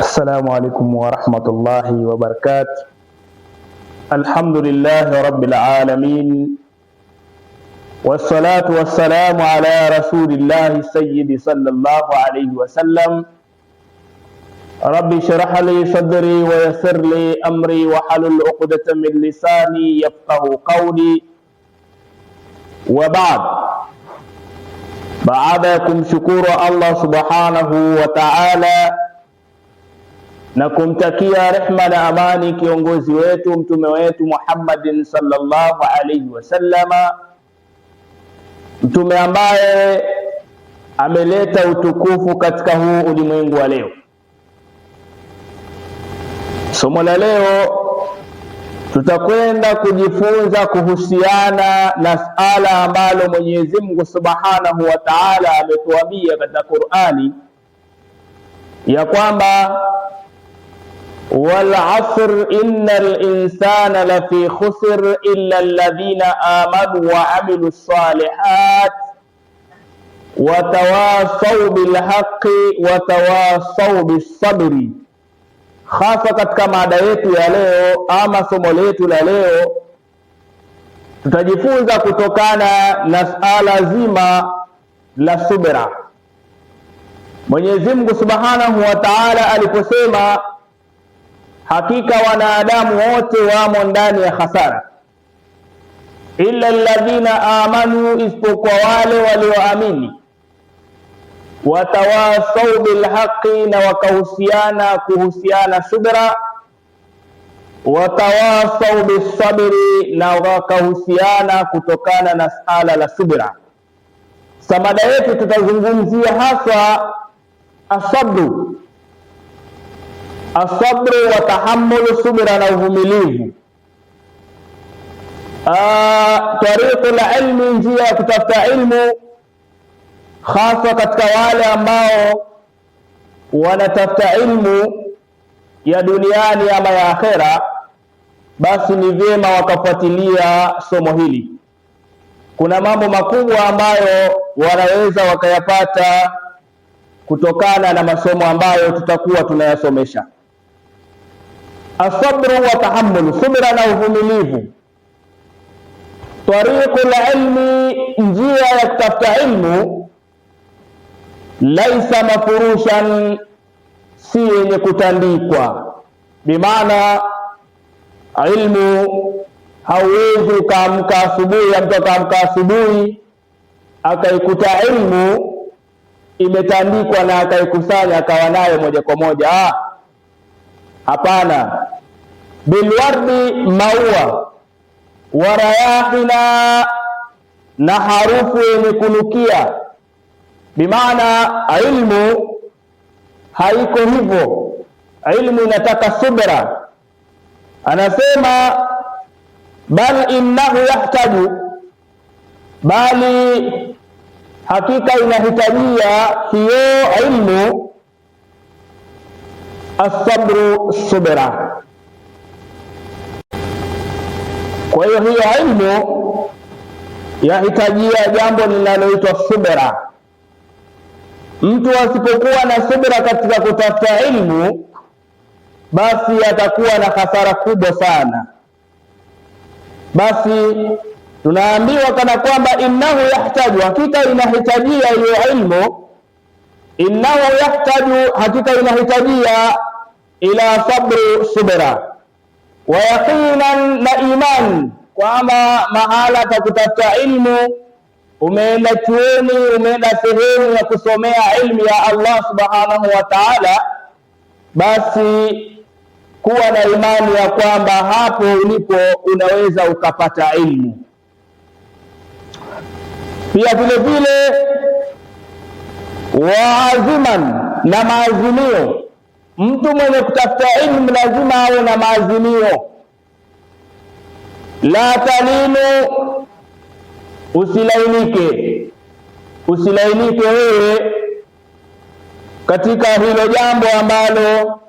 السلام عليكم ورحمة الله وبركاته. الحمد لله رب العالمين، والصلاة والسلام على رسول الله السيد صلى الله عليه وسلم. ربي اشرح لي صدري ويسر لي أمري وحلل عقدة من لساني يفقه قولي. وبعد، baada ya kumshukuru Allah subhanahu wa ta'ala na kumtakia rehma na amani kiongozi wetu mtume wetu Muhammadin sallallahu alayhi wasallama, mtume ambaye ameleta utukufu katika huu ulimwengu wa leo. Somo la leo tutakwenda kujifunza kuhusiana na suala ambalo Mwenyezi Mungu Subhanahu wa Ta'ala ametuambia katika Qur'ani ya kwamba wal asr innal insana lafi khusr illa alladhina amanu wa amilus salihat wa tawasaw bil haqqi wa tawasaw bis sabri. Hasa katika mada yetu ya leo ama somo letu la leo, tutajifunza kutokana na suala zima la subira. Mwenyezi Mungu Subhanahu wa Ta'ala aliposema hakika wanadamu wote wamo ndani ya hasara, illa alladhina amanu, isipokuwa wale walioamini, watawasau bilhaqi, na kuhusiana subra, watawasau bisabri, na wakahusiana kutokana na suala la subra. Samada yetu tutazungumzia hasa asabru wa tahammulu, subra na uvumilivu. Tariqul ilmi, njia ya kutafuta ilmu, hasa katika wale ambao wanatafuta ilmu ya duniani ama ya akhera, basi ni vyema wakafuatilia somo hili. Kuna mambo makubwa ambayo wanaweza wakayapata kutokana na masomo ambayo tutakuwa tunayasomesha. Asabru wa tahammulu, subra na uvumilivu. Tariqul ilmi, njia ya kutafuta ilmu, laisa mafurushan, si yenye kutandikwa. Bimaana ilmu hauwezi ukaamka asubuhi, mtu akaamka asubuhi akaikuta ilmu imetandikwa na akaikusanya akawa nayo moja kwa moja. Hapana. Bilwardi, maua, warayahina, na harufu yenye kunukia. Bimaana ilmu haiko hivyo, ilmu inataka subra. Anasema bal innahu yahtaju, bali hakika inahitajia hiyo ilmu asabru, subra. Kwa hiyo ilmu yahitajia jambo linaloitwa subra. Mtu asipokuwa na subra katika kutafuta ilmu, basi atakuwa na hasara kubwa sana. Basi tunaambiwa kana kwamba innahu yahtaju, hakika inahitajia hiyo ilmu, innahu yahtaju, hakika inahitajia ila sabru, subra, wa yaqinan, na iman, kwamba mahala pa kutafuta ilmu, umeenda chuoni, umeenda sehemu ya kusomea ilmu ya Allah Subhanahu wa Ta'ala, basi kuwa na imani ya kwamba hapo ulipo unaweza ukapata ilmu. Pia vile vile waaziman, na maazimio. Mtu mwenye kutafuta ilmu lazima awe na maazimio. La talinu, usilainike wewe katika hilo jambo ambalo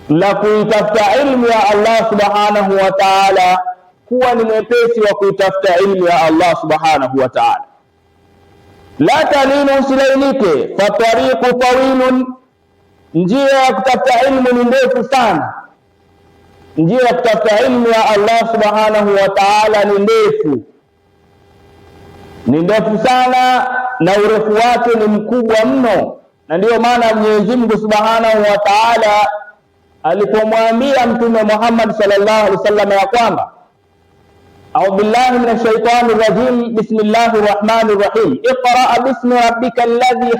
la kuitafuta ilmu ya Allah Subhanahu wa Ta'ala, kuwa ni mwepesi wa kuitafuta ilmu ya Allah Subhanahu wa Ta'ala. La talinu, usilainike. Fatariqu tawilun, njia ya kutafuta ilmu ni ndefu sana. Njia ya kutafuta ilmu ya Allah subhanahu wa ta'ala ni ndefu sana, na urefu wake ni mkubwa mno. Na ndiyo maana Mwenyezi Mungu subhanahu wa ta'ala alipomwambia Mtume Muhammad sallallahu alaihi wasallam ya kwamba a'udhu billahi minash shaitani rajim, bismillahir rahmanir rahim, iqra bismi rabbikal ladhi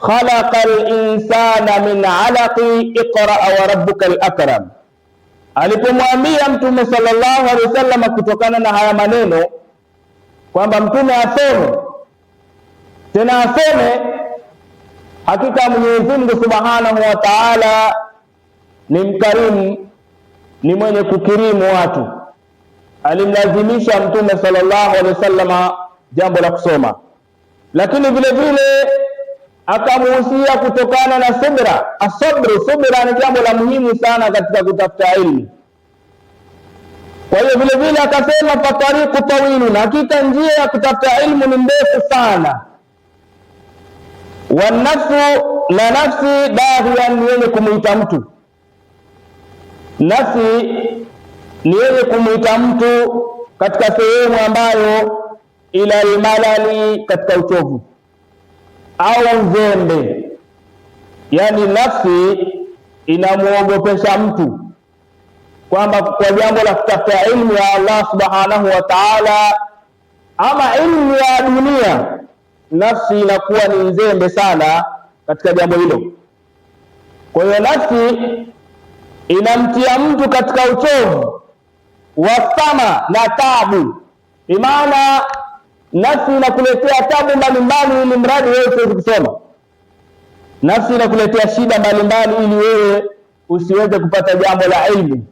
khalaqal insana min 'alaqi iqra wa rabbukal akram. Alipomwambia Mtume sallallahu alaihi wasallam kutokana na haya maneno kwamba Mtume asome, tena asome, hakika Mwenyezi Mungu subhanahu wa ta'ala ni mkarimu, ni mwenye kukirimu watu. Alimlazimisha Mtume sallallahu alaihi wasallam jambo la kusoma, lakini vile vile akamuhusia kutokana na subra. Subra ni jambo la muhimu sana katika kutafuta ilmu. Kwa hiyo vile vile akasema fatariqu tawilun, hakika njia ya kutafuta ilmu ni ndefu sana. Wa nafsu, na nafsi dahiyan, ni yenye kumuita mtu. Nafsi ni yenye kumuita mtu katika sehemu ambayo ila almalali, katika uchovu au uzembe. Yani nafsi inamuogopesha mtu kwamba kwa jambo la kutafuta ilmu ya Allah subhanahu wa ta'ala ama ilmu ya dunia, nafsi inakuwa ni nzembe sana katika jambo hilo. Kwa hiyo nafsi inamtia mtu katika uchovu, wasama na tabu. Imana nafsi inakuletea tabu mbalimbali ili mradi wewe usiweze kusoma. Nafsi inakuletea shida mbalimbali ili wewe usiweze kupata jambo la ilmu.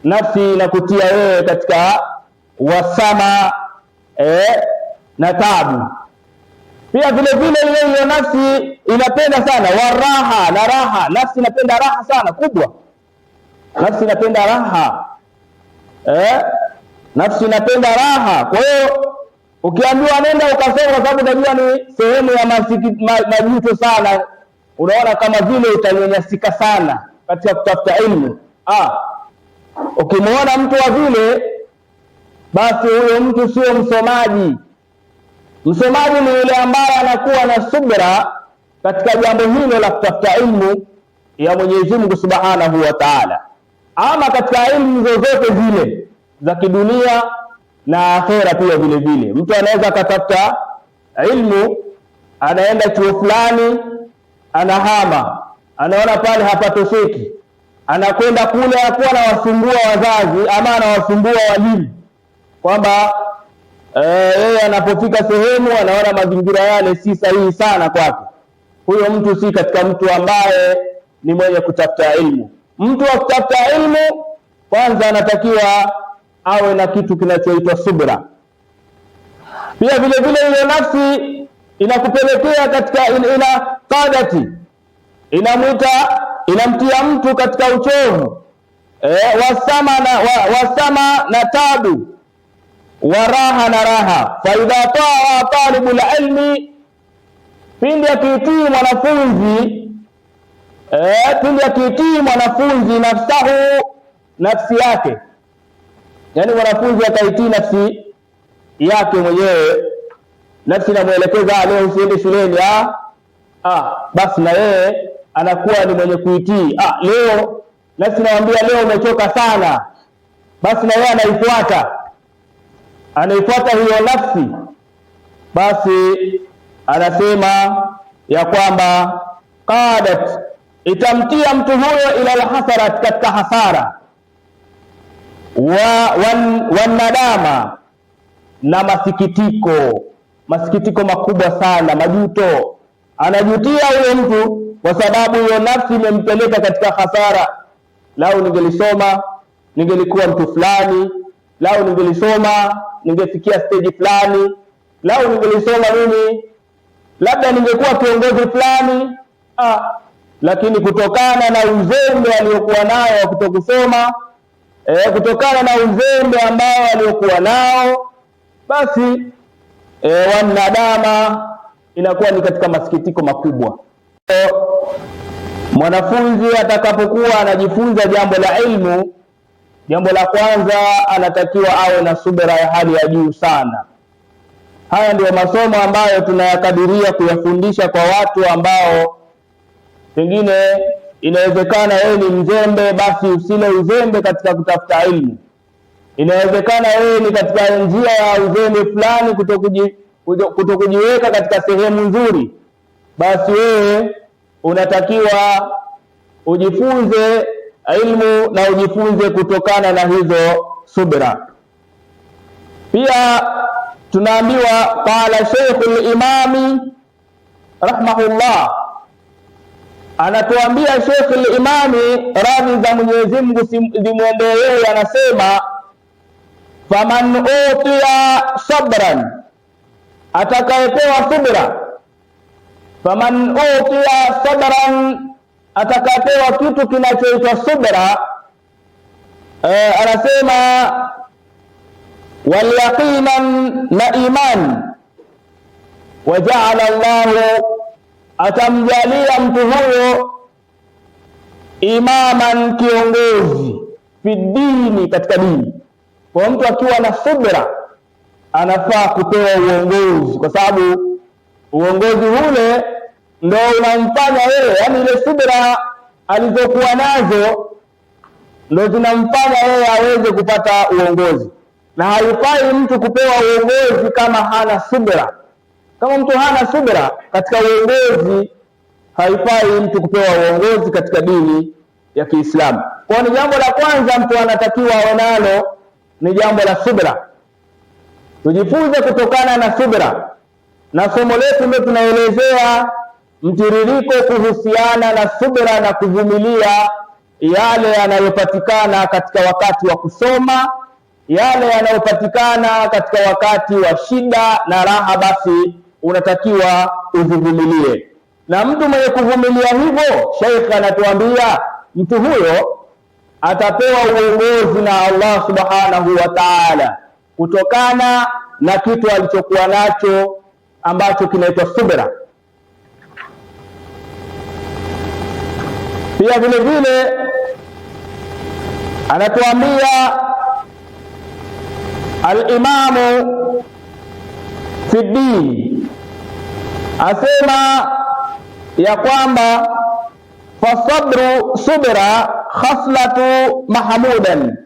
Nafsi inakutia wewe katika wasama na tabu. Pia vile vile hiyo nafsi inapenda sana waraha na raha. Nafsi inapenda raha sana kubwa. Nafsi inapenda raha. Nafsi inapenda raha. Kwa hiyo ukiambiwa nenda ukasoma, kwa sababu unajua ni sehemu ya majuto sana, unaona kama vile utanyanyasika sana katika kutafuta ilmu. Ukimwona mtu wa vile, basi huyo mtu sio msomaji. Msomaji ni yule ambaye anakuwa na subra katika jambo hilo la kutafuta ilmu ya Mwenyezi Mungu Subhanahu wa Ta'ala, ama katika ilmu zozote zile za kidunia na akhera pia vile vile. Mtu anaweza akatafuta ilmu, anaenda chuo fulani, anahama, anaona pale hapatosheki, anakwenda kule, anakuwa anawasumbua wazazi ama anawasumbua walimu, kwamba yeye anapofika sehemu anaona mazingira yale si sahihi sana kwake. Huyo mtu si katika mtu ambaye ni mwenye kutafuta ilmu. Mtu wa kutafuta ilmu kwanza anatakiwa awe na kitu kinachoitwa subra. Pia vile vile hiyo nafsi inakupelekea katika ina qadati, inamtia mtu katika uchovu, wasama na tabu, waraha na raha. Fa idha taa talibul ilmi, pindi akitii mwanafunzi nafsahu, nafsi yake, yani mwanafunzi akaitii nafsi yake mwenyewe, nafsi inamuelekeza leo usiende shuleni, basi na yeye anakuwa ni mwenye kuitii. Leo nafsi inawaambia leo umechoka sana, basi na yeye anaifuata hiyo nafsi. Basi anasema ya kwamba qadat, itamtia mtu huyo ila alhasarat, katika hasara, wa nadama, na masikitiko makubwa sana, majuto. Anajutia huyo mtu kwa sababu hiyo nafsi imempeleka katika hasara. Lau ningelisoma ningelikuwa mtu fulani, lau ningelisoma ningefikia stage fulani, lau ningelisoma mimi labda ningekuwa kiongozi fulani. Lakini kutokana na uzembe aliokuwa nao wa kutokusoma, kutokana na uzembe ambao aliokuwa nao, basi wanadama inakuwa ni katika masikitiko makubwa. mwanafunzi atakapokuwa anajifunza jambo la ilmu, jambo la kwanza anatakiwa awe na subira ya hali ya juu sana. Haya ndio masomo ambayo tunayakadiria kuyafundisha kwa watu ambao pengine inawezekana wewe ni mzembe, basi usile uzembe katika kutafuta ilmu. Inawezekana wewe ni katika njia ya uzembe fulani, kutokujiweka katika sehemu nzuri, basi wewe unatakiwa ujifunze ilmu na ujifunze kutokana na hizo subira. Pia tunaambiwa qala Sheikhul Imami rahimahullah, anatuambia Sheikhul Imami radhi za Mwenyezi Mungu zimwendee yeye, anasema faman utiya sabran, atakayepewa subira. Faman utiya sabran, atakayepewa kitu kinachoitwa subira, anasema wal yaqinan, na iman, waja'ala Allahu, atamjalia mtu huyo imaman, kiongozi, fi dini, katika dini. Kwa mtu akiwa na subira anafaa kupewa uongozi, kwa sababu uongozi ule ndio unamfanya yeye, yani ile subira alizokuwa nazo ndio zinamfanya yeye aweze kupata uongozi. Na haifai mtu kupewa uongozi kama hana subira. Kama mtu hana subira katika uongozi, haifai mtu kupewa uongozi katika dini ya Kiislamu. Kwa ni jambo la kwanza mtu anatakiwa awe nalo ni jambo la subira. Tujifunze kutokana na subira, na somo letu ndio tunaelezea mtiririko kuhusiana na subira na kuvumilia yale yanayopatikana katika wakati wa kusoma, yale yanayopatikana katika wakati wa shida na raha, basi unatakiwa uvumilie. Na mtu mwenye kuvumilia hivyo, Sheikh anatuambia mtu huyo atapewa uongozi na Allah subhanahu wa ta'ala kutokana na kitu alichokuwa nacho ambacho kinaitwa subira. Pia vile vile anatuambia al-imamu fi din, asema ya kwamba fasabru, subira, khaslatu mahmudan,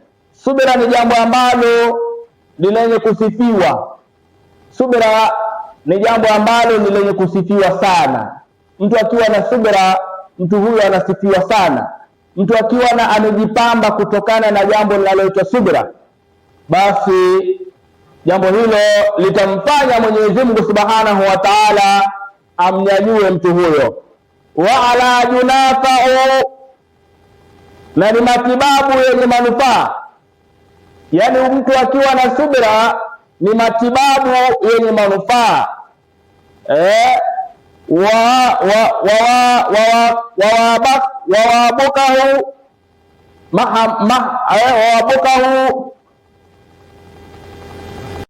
subira ni jambo ambalo ni lenye kusifiwa. Subira ni jambo ambalo ni lenye kusifiwa sana. Mtu akiwa na subira, mtu huyo anasifiwa sana. Mtu akiwa na amejipamba kutokana na jambo linaloitwa subira, basi jambo hilo litamfanya Mwenyezi Mungu Subhanahu wa Ta'ala amnyanyue mtu huyo. Wa ala junafa'u, na ni matibabu yenye manufaa. Yani mtu akiwa na subira ni matibabu yenye manufaa. Wawabukahu